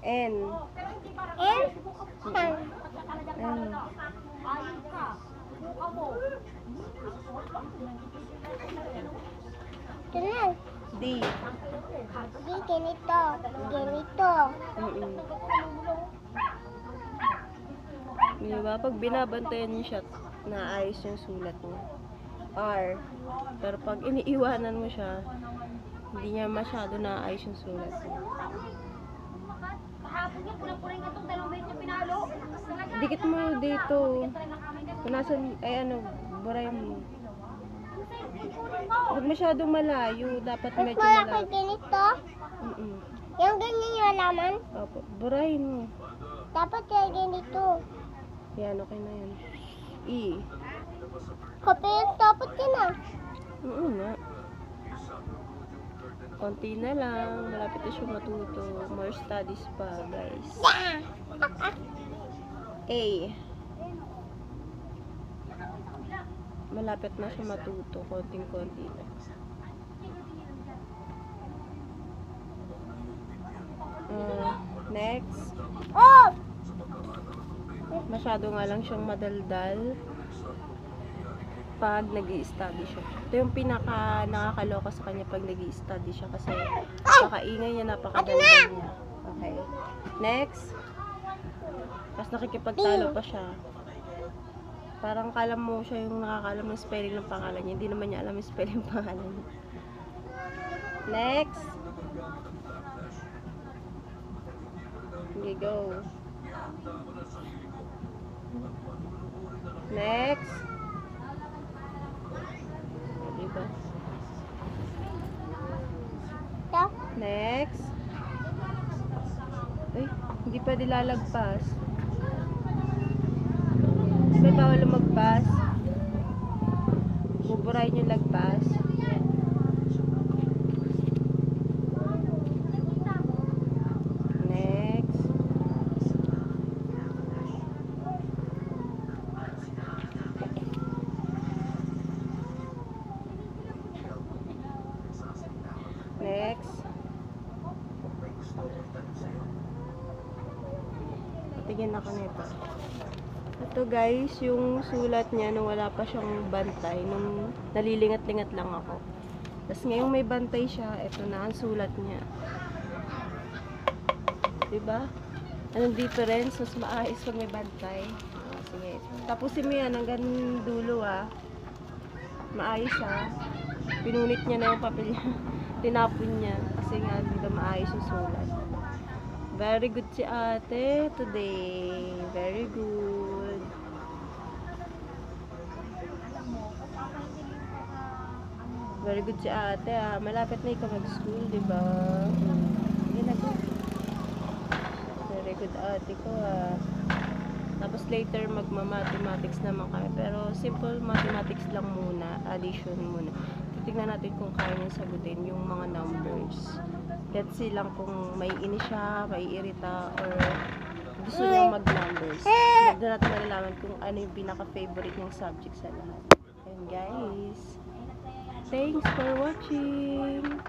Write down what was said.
N. N? Saan? N. Ito na. D. Di, ganito. Ganito. Diba? Pag binabantayan niyo siya, naayos yung sulat niya. R. Pero pag iniiwanan mo siya, hindi niya masyado naayos yung sulat niya. Dikit mo dito. Kung nasan, ay ano, buray mo. Huwag masyadong malayo. Dapat Mas medyo malaki malayo. ganito. Mm-mm. Yung ganyan yung alaman. Opo. Burahin mo. Dapat yung ganito. Yan, okay na yan. E. Kape yung dapat yun ah. Oo nga. Konti na lang. Malapit na siya matuto. More studies pa, guys. A. Malapit na siya matuto. Konting-konti na. Next. Oh! Masyado nga lang siyang madaldal pag nag-i-study siya. Ito yung pinaka nakakaloka sa kanya pag nag-i-study siya kasi napakaingay niya, napakadaldal niya. Okay. Next. Tapos nakikipagtalo pa siya. Parang kala mo siya yung nakakalam ng spelling ng pangalan niya. Hindi naman niya alam yung spelling ng pangalan niya. Next. Okay, go. Next. Diba? Ito. Next. Ay, hindi pwede lalagpas. May bawal lumagpas. Buburahin yung lagpas. Next. Next. Patingin ako nito. Ito guys, yung sulat niya nung wala pa siyang bantay, nung nalilingat-lingat lang ako. Tapos ngayong may bantay siya, ito na ang sulat niya. Diba? Anong difference? Mas maayos pag may bantay. Oh, sige. Tapusin mo yan hanggang dulo Maayos Pinunit niya na yung papel niya. Tinapon niya. Kasi nga, dito maayos yung sulat. Very good si ate today. Very good. Very good si ate Malapit na ikaw mag-school, diba? Sige na go. Very good ate ko Tapos later magma-mathematics naman kami. Pero simple mathematics lang muna. Addition muna. Titignan natin kung kaya niya sagutin yung mga numbers. Let's see lang kung may ini siya, may irita, or gusto niya mag-numbers. Doon natin malalaman kung ano yung pinaka-favorite niyang subject sa lahat. And guys, thanks for watching!